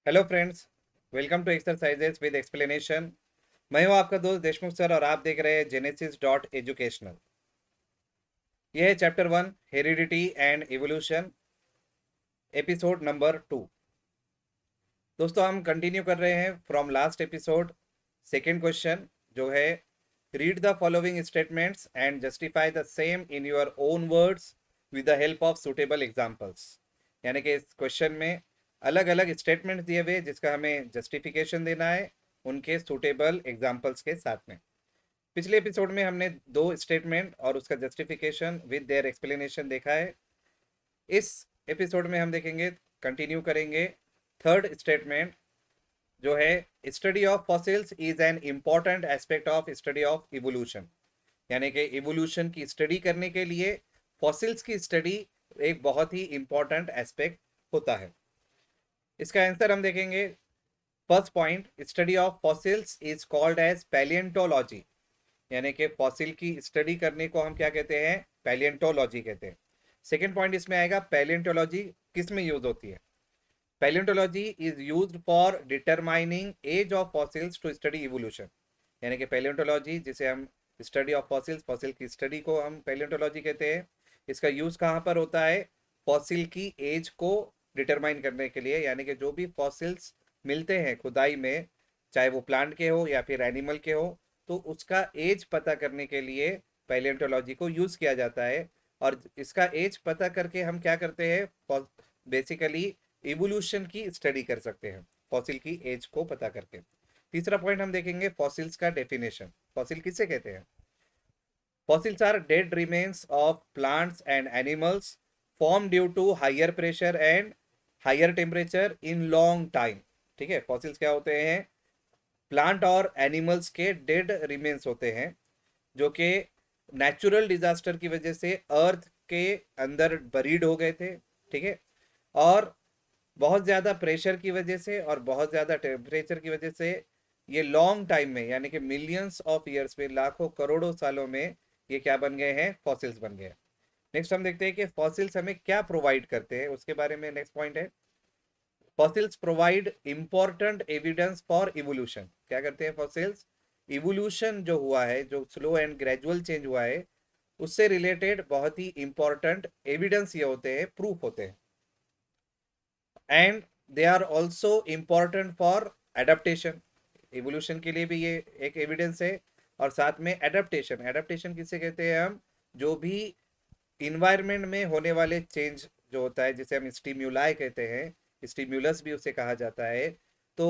Hello friends. Welcome to exercises with explanation. मैं हूं आपका दोस्त देशमुख सर और आप देख रहे हैं जेनेसिस डॉट एजुकेशनल। यह है chapter 1 heredity and evolution, episode number 2। दोस्तों हम कंटिन्यू कर रहे हैं from last episode. Second question जो है, read the following statements and justify the same in your own words with the help of suitable examples. यानी कि इस क्वेश्चन में अलग अलग स्टेटमेंट दिए हुए जिसका हमें जस्टिफिकेशन देना है उनके सुटेबल एग्जाम्पल्स के साथ में। पिछले एपिसोड में हमने दो स्टेटमेंट और उसका जस्टिफिकेशन विद देयर एक्सप्लेनेशन देखा है। इस एपिसोड में हम देखेंगे, कंटिन्यू करेंगे थर्ड स्टेटमेंट जो है, study of fossils is an important aspect of study of evolution. यानी कि इवोल्यूशन की स्टडी करने के लिए फॉसिल्स की स्टडी एक बहुत ही इंपॉर्टेंट एस्पेक्ट होता है। इसका आंसर हम देखेंगे। First point, study of fossils is called as palaeontology. यानी कि फॉसिल की स्टडी करने को हम क्या कहते हैं? पैलियंटोलॉजी कहते हैं। सेकेंड पॉइंट इसमें आएगा, पैलियंटोलॉजी किस में यूज होती है? Palaeontology is used for determining age of fossils to study evolution. यानी कि पैलियंटोलॉजी जिसे हम स्टडी ऑफ फॉसिल्स, फॉसिल की स्टडी को हम पैलियंटोलॉजी कहते हैं। इसका यूज कहाँ पर होता है? फॉसिल की एज को डिटरमाइन करने के लिए। यानी कि जो भी फॉसिल्स मिलते हैं खुदाई में, चाहे वो प्लांट के हो या फिर एनिमल के हो, तो उसका एज पता करने के लिए पैलियंटोलॉजी को यूज किया जाता है। और इसका एज पता करके हम क्या करते हैं? बेसिकली इवोल्यूशन की स्टडी कर सकते हैं फॉसिल की एज को पता करके। तीसरा पॉइंट हम देखेंगे, फॉसिल्स का डेफिनेशन। फॉसिल किसे कहते हैं? Fossils are dead remains of plants and animals formed due to higher pressure and higher temperature in long time। ठीक है, फॉसिल्स क्या होते हैं? प्लांट और एनिमल्स के डेड रिमेन्स होते हैं जो कि नेचुरल डिजास्टर की वजह से अर्थ के अंदर बरीड हो गए थे। ठीक है, और बहुत ज़्यादा प्रेशर की वजह से और बहुत ज़्यादा टेम्परेचर की वजह से ये लॉन्ग टाइम में, यानी कि मिलियंस ऑफ ईयर्स में, लाखों करोड़ों सालों में ये क्या बन गए हैं? फॉसिल्स बन गए हैं। नेक्स्ट हम देखते हैं कि फॉसिल्स हमें क्या प्रोवाइड करते हैं, उसके बारे में नेक्स्ट पॉइंट है, fossils provide important evidence for evolution. क्या करते हैं फॉसिल्स? इवोल्यूशन जो हुआ है, जो स्लो एंड ग्रेजुअल चेंज हुआ है, उससे रिलेटेड बहुत ही इंपॉर्टेंट एविडेंस ये होते हैं, प्रूफ होते हैं। And they are also important for adaptation. Evolution के लिए भी ये एक एविडेंस है। और साथ में एडेप्टेशन, एडेप्टेशन किसे कहते हैं हम? जो भी इन्वायरमेंट में होने वाले चेंज जो होता है, जिसे हम स्टिम्युलाई कहते हैं, स्टिम्युलस भी उसे कहा जाता है। तो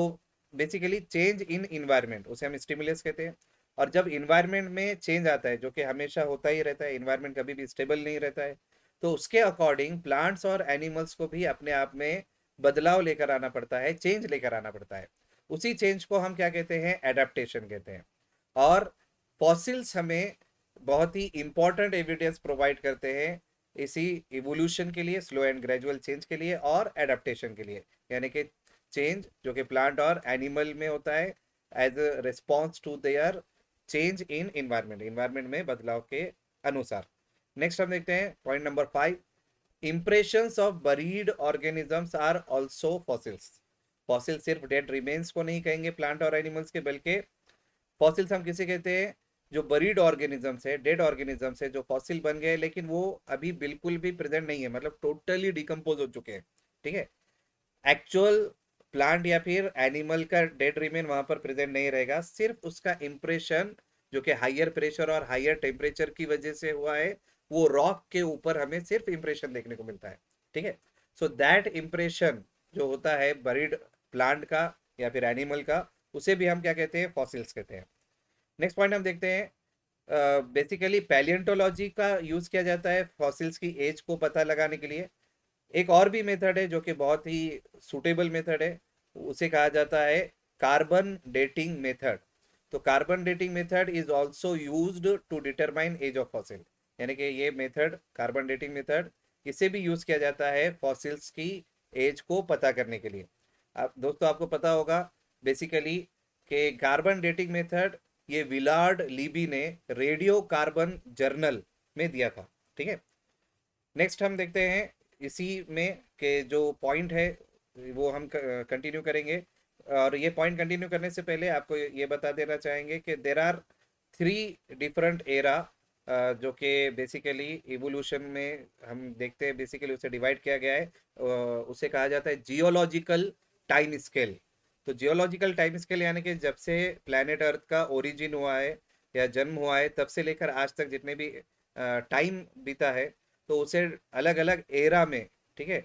बेसिकली चेंज इन इन्वायरमेंट, उसे हम स्टिमुलस कहते हैं। और जब इन्वायरमेंट में चेंज आता है, जो कि हमेशा होता ही रहता है, इन्वायरमेंट कभी भी स्टेबल नहीं रहता है, तो उसके अकॉर्डिंग प्लांट्स और एनिमल्स को भी अपने आप में बदलाव लेकर आना पड़ता है, चेंज लेकर आना पड़ता है। उसी चेंज को हम क्या कहते हैं? एडेप्टेशन कहते हैं। और फॉसिल्स हमें बहुत ही इंपॉर्टेंट एविडेंस प्रोवाइड करते हैं इसी इवोल्यूशन के लिए, स्लो एंड ग्रेजुअल चेंज के लिए और एडेप्टेशन के लिए। यानी कि चेंज जो कि प्लांट और एनिमल में होता है as a response to their change in environment, environment में बदलाव के अनुसार। नेक्स्ट हम देखते हैं point number 5, impressions of buried organisms are also fossils. Fossil सिर्फ डेड रिमेन्स को नहीं कहेंगे प्लांट और एनिमल्स के, बल्कि फॉसिल्स हम किसे कहते हैं? जो बरीड ऑर्गेनिजम्स है, डेड ऑर्गेनिजम्स है, जो फॉसिल बन गए लेकिन वो अभी बिल्कुल भी प्रेजेंट नहीं है, मतलब टोटली डिकम्पोज हो चुके हैं। ठीक है, एक्चुअल प्लांट या फिर एनिमल का डेड रिमेन वहां पर प्रेजेंट नहीं रहेगा, सिर्फ उसका इंप्रेशन जो कि हाइयर प्रेशर और हाइयर टेम्परेचर की वजह से हुआ है, वो रॉक के ऊपर हमें सिर्फ इंप्रेशन देखने को मिलता है। ठीक है, सो दैट इंप्रेशन जो होता है बरीड प्लांट का या फिर एनिमल का, उसे भी हम क्या कहते हैं? फॉसिल्स कहते हैं। नेक्स्ट पॉइंट हम देखते हैं, बेसिकली पैलियंटोलॉजी का यूज किया जाता है फॉसिल्स की एज को पता लगाने के लिए। एक और भी मेथड है जो कि बहुत ही सुटेबल मेथड है, उसे कहा जाता है कार्बन डेटिंग मेथड। तो carbon dating method is also used to determine age of fossil. यानी कि ये मेथड, कार्बन डेटिंग मेथड, इसे भी यूज किया जाता है फॉसिल्स की एज को पता करने के लिए। आप दोस्तों, आपको पता होगा बेसिकली कि कार्बन डेटिंग मेथड ये विलार्ड लीबी ने रेडियो कार्बन जर्नल में दिया था। ठीक है, नेक्स्ट हम देखते हैं इसी में के जो पॉइंट है, वो हम कंटिन्यू करेंगे। और ये पॉइंट कंटिन्यू करने से पहले आपको ये बता देना चाहेंगे कि देर आर 3 डिफरेंट एरा जो कि बेसिकली इवोल्यूशन में हम देखते हैं, बेसिकली उसे डिवाइड किया गया है। उसे कहा जाता है जियोलॉजिकल टाइम स्केल। तो जियोलॉजिकल टाइम स्केल यानी कि जब से प्लैनेट अर्थ का ओरिजिन हुआ है या जन्म हुआ है, तब से लेकर आज तक जितने भी टाइम बीता है, तो उसे अलग अलग एरा में, ठीक है,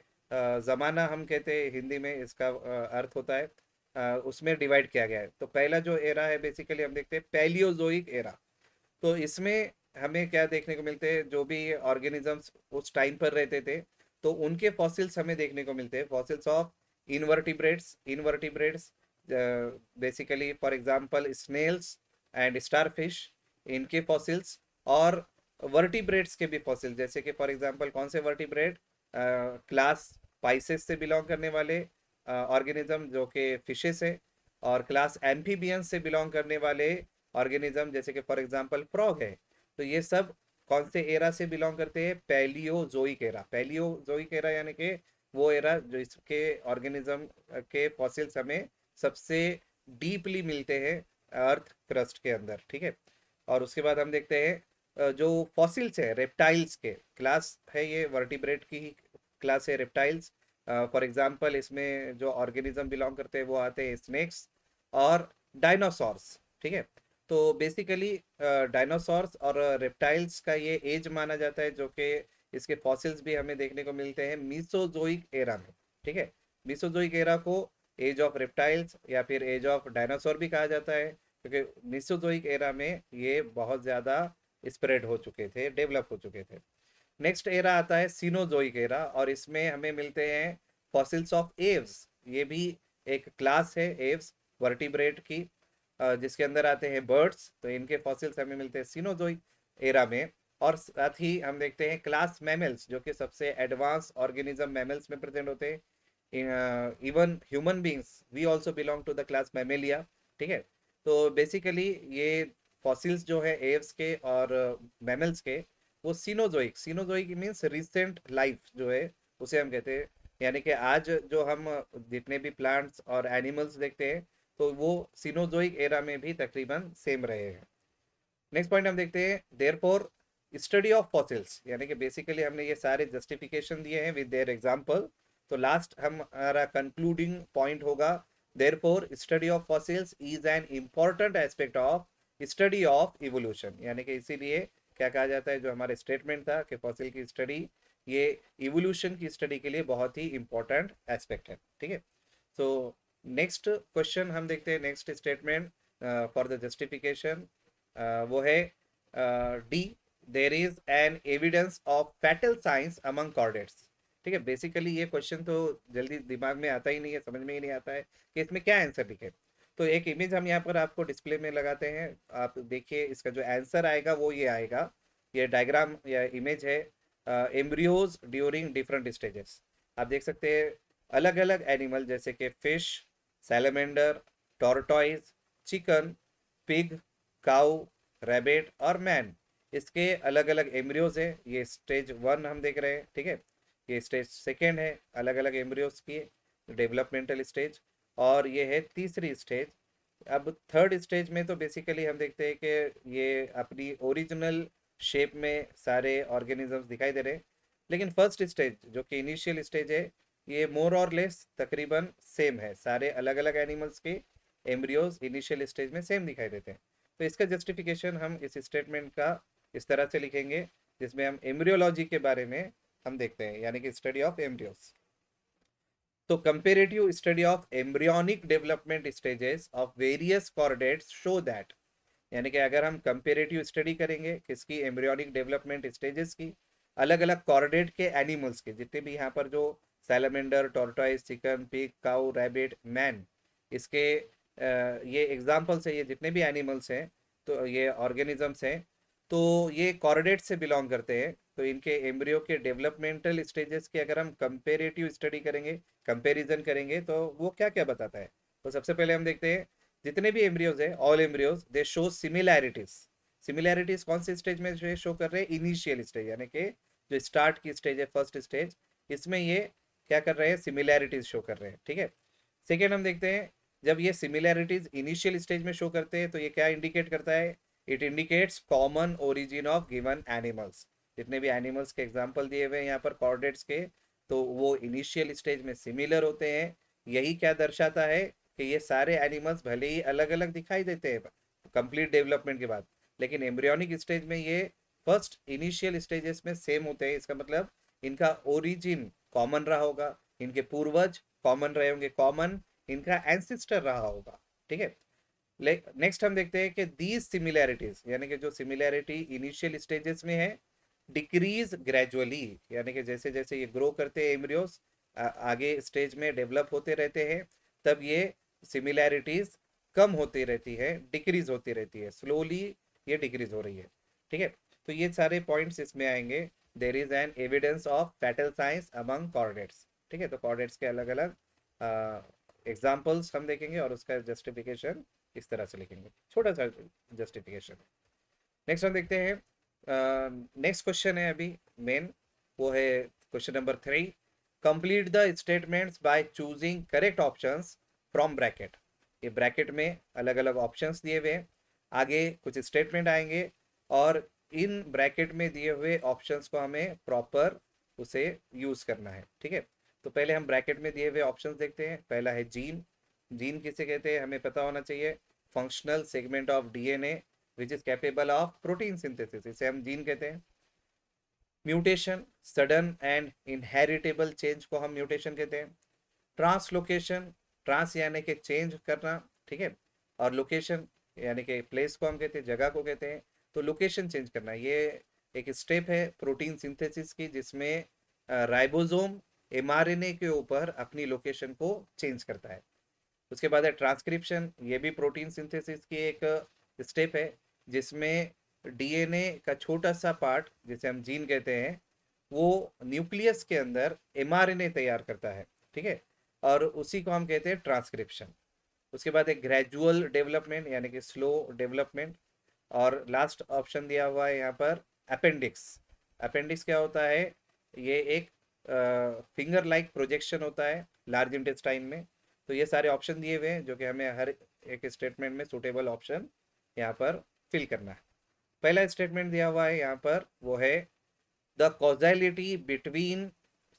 ज़माना हम कहते हैं हिंदी में, इसका अर्थ होता है उसमें डिवाइड किया गया है। तो पहला जो एरा है बेसिकली हम देखते हैं पैलियोजोइक एरा। तो इसमें हमें क्या देखने को मिलते हैं, जो भी ऑर्गेनिजम्स उस टाइम पर रहते थे, तो उनके फॉसिल्स हमें देखने को मिलते हैं, fossils of invertebrates basically for example snails and starfish, इनके फॉसिल्स। और वर्टिब्रेट्स के भी फॉसिल, जैसे कि फॉर एग्जांपल कौन से वर्टिब्रेट, क्लास पाइसेस से बिलोंग करने वाले ऑर्गेनिज्म जो कि फिशेस है, और क्लास एम्फीबियंस से बिलोंग करने वाले ऑर्गेनिज्म जैसे कि फॉर एग्जांपल फ्रॉग है। तो ये सब कौन से एरा से बिलोंग करते हैं, पैलियोजोइक एरा। पैलियोजोइक एरा यानी कि वो एरा जो इसके ऑर्गेनिज्म के फॉसिल्स हमें सबसे डीपली मिलते हैं अर्थ क्रस्ट के अंदर, ठीक है। और उसके बाद हम देखते हैं जो फॉसिल्स है रेप्टाइल्स के, क्लास है ये वर्टिब्रेट की ही क्लास है रेप्टाइल्स। फॉर एग्जांपल इसमें जो ऑर्गेनिज्म बिलोंग करते हैं वो आते हैं स्नेक्स और डायनासोर्स, ठीक है। तो बेसिकली डायनासोर्स और रेप्टाइल्स का ये एज माना जाता है, जो कि इसके फॉसिल्स भी हमें देखने को मिलते हैं मीसोजोइक एरा में, ठीक है। मीसोजोइक एरा को एज ऑफ रेप्टाइल्स या फिर एज ऑफ डायनासोर भी कहा जाता है, क्योंकि मीसोजोइक एरा में ये बहुत ज़्यादा स्प्रेड हो चुके थे, डेवलप हो चुके थे। नेक्स्ट एरा आता है सीनोजोइक एरा, और इसमें हमें मिलते हैं फॉसिल्स ऑफ एव्स। ये भी एक क्लास है एव्स वर्टिब्रेट की, जिसके अंदर आते हैं बर्ड्स। तो इनके फॉसिल्स हमें मिलते हैं सीनोजोइक एरा में। और साथ ही हम देखते हैं क्लास मैमल्स, जो कि सबसे एडवांस ऑर्गेनिज्म मैमल्स में प्रेजेंट होते हैं। Even human beings we also belong to the class mammalia, ठीक है। तो बेसिकली ये फॉसिल्स जो है एव्स के और मैमल्स के, वो सीनोजोइक मीन्स रिसेंट लाइफ जो है उसे हम कहते हैं। यानी कि आज जो हम जितने भी प्लांट्स और एनिमल्स देखते हैं, तो वो सीनोजोइक एरा में भी तकरीबन सेम रहे हैं। नेक्स्ट पॉइंट हम देखते हैं देयरफॉर स्टडी ऑफ फॉसिल्स, यानी कि बेसिकली हमने ये सारे जस्टिफिकेशन दिए हैं विद देयर एग्जांपल। तो लास्ट हमारा कंक्लूडिंग पॉइंट होगा therefore study of fossils is an important aspect of study of evolution. यानी कि इसीलिए क्या कहा जाता है, जो हमारे स्टेटमेंट था कि फॉसिल की स्टडी ये इवोल्यूशन की स्टडी के लिए बहुत ही इंपॉर्टेंट एस्पेक्ट है, ठीक है। सो नेक्स्ट क्वेश्चन हम देखते हैं, next statement for the justification, वो है D, there is an evidence of fatal science among chordates. ठीक है, बेसिकली ये क्वेश्चन तो जल्दी दिमाग में आता ही नहीं है, समझ में ही नहीं आता है कि इसमें क्या आंसर लिखे। तो एक इमेज हम यहाँ पर आपको डिस्प्ले में लगाते हैं, आप देखिए इसका जो आंसर आएगा वो ये आएगा। ये डायग्राम या इमेज है एम्ब्रियोज ड्यूरिंग डिफरेंट स्टेजेस। आप देख सकते हैं अलग अलग एनिमल जैसे कि fish, salamander, tortoise, chicken, pig, cow, rabbit और मैन, इसके अलग अलग एम्ब्रियोज है। ये स्टेज 1 हम देख रहे हैं, ठीक है। ये स्टेज 2 है, अलग अलग एम्ब्रियोज की डेवलपमेंटल स्टेज। और ये है तीसरी स्टेज। अब थर्ड स्टेज में तो बेसिकली हम देखते हैं कि ये अपनी ओरिजिनल शेप में सारे ऑर्गेनिजम्स दिखाई दे रहे हैं। लेकिन फर्स्ट स्टेज जो कि इनिशियल स्टेज है, ये मोर और लेस तकरीबन सेम है, सारे अलग अलग एनिमल्स के एम्ब्रियोज इनिशियल स्टेज में सेम दिखाई देते हैं। तो इसका जस्टिफिकेशन हम इस स्टेटमेंट का इस तरह से लिखेंगे, जिसमें हम एम्ब्रियोलॉजी के बारे में हम देखते हैं, यानी कि स्टडी ऑफ एम्ब्रियोस। तो comparative study of embryonic development stages of various chordates show that, यानी कि अगर हम कंपेरेटिव स्टडी करेंगे किसकी, एम्ब्रियोनिक डेवलपमेंट स्टेजेस की, अलग अलग कॉर्डेट के एनिमल्स के, जितने भी यहाँ पर जो salamander, tortoise, chicken, pig, cow, rabbit, man, इसके ये एग्जाम्पल्स है, ये जितने भी एनिमल्स हैं, तो ये ऑर्गेनिजम्स हैं, तो ये कॉर्डेट से बिलोंग करते हैं। तो इनके एम्ब्रियो के डेवलपमेंटल स्टेजेस की अगर हम कंपेरेटिव स्टडी करेंगे, कंपैरिजन करेंगे, तो वो क्या क्या बताता है। तो सबसे पहले हम देखते हैं जितने भी एम्ब्रियोज है, ऑल एम्ब्रियोज दे शो सिमिलैरिटीज। सिमिलैरिटीज कौन सी स्टेज में शो कर रहे हैं, इनिशियल स्टेज, यानी कि जो स्टार्ट की स्टेज है, फर्स्ट स्टेज, इसमें ये क्या कर रहे हैं, सिमिलैरिटीज शो कर रहे हैं, ठीक है। सेकेंड हम देखते हैं, जब ये सिमिलैरिटीज इनिशियल स्टेज में शो करते हैं तो ये क्या इंडिकेट करता है, it indicates common origin of given animals. जितने भी एनिमल्स के एग्जाम्पल दिए हुए हैं यहाँ पर कॉर्डेट्स के, तो वो इनिशियल स्टेज में सिमिलर होते हैं। यही क्या दर्शाता है कि ये सारे एनिमल्स भले ही अलग अलग दिखाई देते हैं कंप्लीट डेवलपमेंट के बाद, लेकिन एम्ब्रियोनिक स्टेज में ये फर्स्ट इनिशियल स्टेजेस में सेम होते हैं। इसका मतलब इनका ओरिजिन कॉमन रहा होगा, इनके पूर्वज कॉमन रहे होंगे, कॉमन इनका एंसिस्टर रहा होगा, ठीक है। नेक्स्ट हम देखते हैं कि दीज सिमिलैरिटीज, यानी कि जो सिमिलैरिटी इनिशियल स्टेजेस में है, डिक्रीज ग्रेजुअली, यानी कि जैसे जैसे ये ग्रो करते हैं एम्ब्रियोस, आगे स्टेज में डेवलप होते रहते हैं, तब ये सिमिलैरिटीज कम होती रहती है, डिक्रीज होती रहती है, स्लोली ये डिक्रीज हो रही है, ठीक है। तो ये सारे पॉइंट्स इसमें आएंगे। There is an evidence of fatal science among chordates, ठीक है। तो कॉर्डेट्स के अलग अलग एग्जाम्पल्स हम देखेंगे और उसका जस्टिफिकेशन इस तरह से लिखेंगे, छोटा सा जस्टिफिकेशन। नेक्स्ट हम देखते हैं, नेक्स्ट क्वेश्चन है अभी मेन, वो है question number 3। Complete the statements by choosing correct options from bracket. ये ब्रैकेट में अलग अलग ऑप्शंस दिए हुए हैं, आगे कुछ स्टेटमेंट आएंगे और इन ब्रैकेट में दिए हुए ऑप्शंस को हमें प्रॉपर उसे यूज करना है, ठीक है। तो पहले हम ब्रैकेट में दिए हुए ऑप्शंस देखते हैं। पहला है जीन। जीन किसे कहते हैं हमें पता होना चाहिए, functional segment of DNA which is capable of protein synthesis, इसे हम जीन कहते हैं। Mutation, sudden and inheritable change को हम म्यूटेशन कहते हैं। ट्रांसलोकेशन, ट्रांस यानी कि चेंज करना, ठीक है, और लोकेशन यानी कि प्लेस को हम कहते हैं, जगह को कहते हैं। तो लोकेशन चेंज करना ये एक स्टेप है प्रोटीन सिंथेसिस की, जिसमें राइबोसोम एमआरएनए के ऊपर अपनी लोकेशन को चेंज करता है। उसके बाद है ट्रांसक्रिप्शन, ये भी प्रोटीन सिंथेसिस की एक स्टेप है, जिसमें डीएनए का छोटा सा पार्ट जिसे हम जीन कहते हैं, वो न्यूक्लियस के अंदर एमआरएनए तैयार करता है, ठीक है, और उसी को हम कहते हैं ट्रांसक्रिप्शन। उसके बाद एक ग्रेजुअल डेवलपमेंट यानी कि स्लो डेवलपमेंट, और लास्ट ऑप्शन दिया हुआ है यहाँ पर अपेंडिक्स। अपेंडिक्स क्या होता है, ये एक फिंगर लाइक प्रोजेक्शन होता है लार्ज इंटेस्टाइन में। तो ये सारे ऑप्शन दिए हुए हैं जो कि हमें हर एक स्टेटमेंट में सुटेबल ऑप्शन यहाँ पर फिल करना है। पहला स्टेटमेंट दिया हुआ है यहाँ पर, वो है the causality between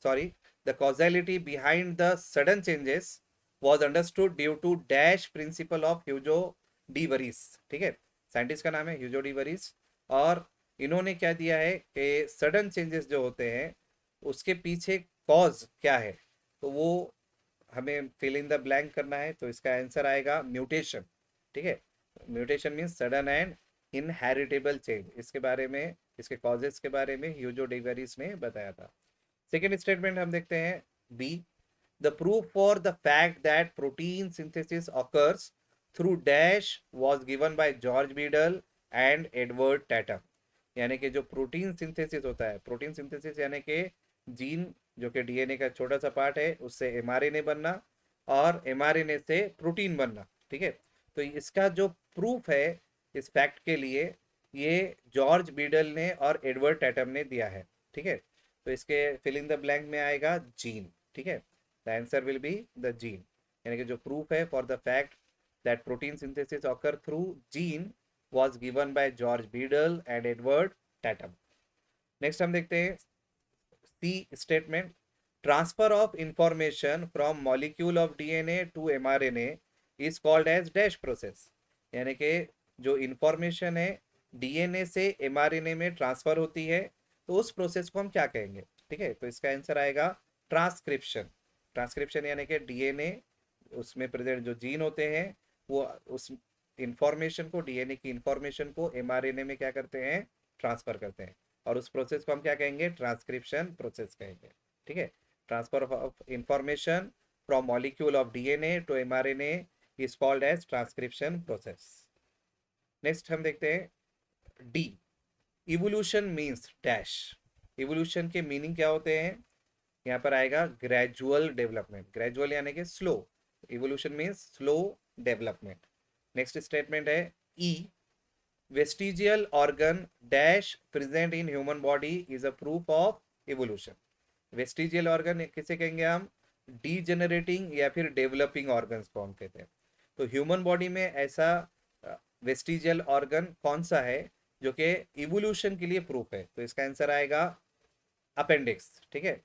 sorry the causality behind the sudden changes was understood due to dash principle of Hugo de Vries, ठीक है, साइंटिस्ट का नाम है ह्यूजो डी वरीस। और इन्होंने क्या दिया है कि सडन चेंजेस जो होते हैं उसके पीछे कॉज क्या है, तो वो हमें फिल इन द ब्लैंक करना है। तो इसका आंसर आएगा म्यूटेशन, ठीक है। Mutation means sudden and inheritable change, इसके बारे में, इसके कॉजेस के बारे में ह्यूजो डी वरीस ने बताया था। सेकेंड स्टेटमेंट हम देखते हैं B, the proof for the fact that protein synthesis occurs through dash was given by George Beadle and Edward Tatum. यानी कि जो प्रोटीन सिंथेसिस होता है, प्रोटीन सिंथेसिस यानी कि जीन जो कि डीएनए का छोटा सा पार्ट है उससे एमआरएनए बनना और एमआरएनए से प्रोटीन बनना, ठीक है। तो इसका जो प्रूफ है इस फैक्ट के लिए, ये जॉर्ज बीडल ने और एडवर्ड टैटम ने दिया है, ठीक है। तो इसके फिल इन द ब्लैंक में आएगा जीन, ठीक है। The answer will be the gene, यानी कि जो प्रूफ है for the fact that protein synthesis occur through gene was given by George Beadle and Edward Tatum. Next हम देखते हैं C statement, transfer of information from molecule of DNA to mRNA is called as dash process. यानी कि जो information है DNA से mRNA में transfer होती है, तो उस प्रोसेस को हम क्या कहेंगे, ठीक है। तो इसका आंसर आएगा ट्रांसक्रिप्शन। ट्रांसक्रिप्शन यानी कि डीएनए उसमें प्रेजेंट जो जीन होते हैं वो उस इंफॉर्मेशन को, डीएनए की इंफॉर्मेशन को एमआरएनए में क्या करते हैं, ट्रांसफर करते हैं, और उस प्रोसेस को हम क्या कहेंगे, ट्रांसक्रिप्शन प्रोसेस कहेंगे, ठीक है। Transfer of information from molecule of DNA to mRNA is called as transcription process. Next हम देखते हैं D, evolution means dash. Evolution के मीनिंग क्या होते हैं, यहाँ पर आएगा ग्रेजुअल डेवलपमेंट। ग्रेजुअल यानी कि slow, evolution means slow development. Next statement है E, vestigial organ dash present in human body is a proof of evolution. Vestigial organ किसे कहेंगे हम? डीजेनरेटिंग या फिर डेवलपिंग ऑर्गन्स को हम कहते हैं। तो ह्यूमन बॉडी में ऐसा वेस्टिजियल ऑर्गन कौन सा है जो कि इवोल्यूशन के लिए प्रूफ है? तो इसका आंसर आएगा अपेंडिक्स। ठीक है,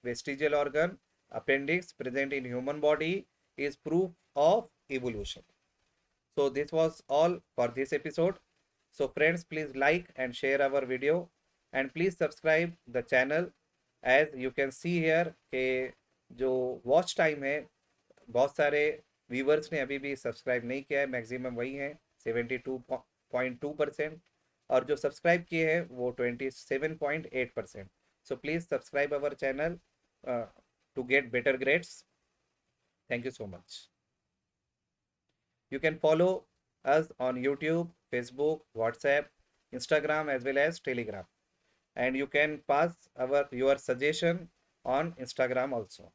vestigial organ appendix present in human body is proof of evolution. So this was all for this episode. So friends, please like and share our video and please subscribe the channel. As you can see here कि जो watch time है, बहुत सारे viewers ने अभी भी subscribe नहीं किया है, मैक्सिमम वही है 72.2%, और जो सब्सक्राइब किए हैं वो 27.8%. So please subscribe our channel to get better grades. Thank you so much. You can follow us on YouTube, Facebook, WhatsApp, Instagram as well as Telegram. And you can pass your suggestion on Instagram also.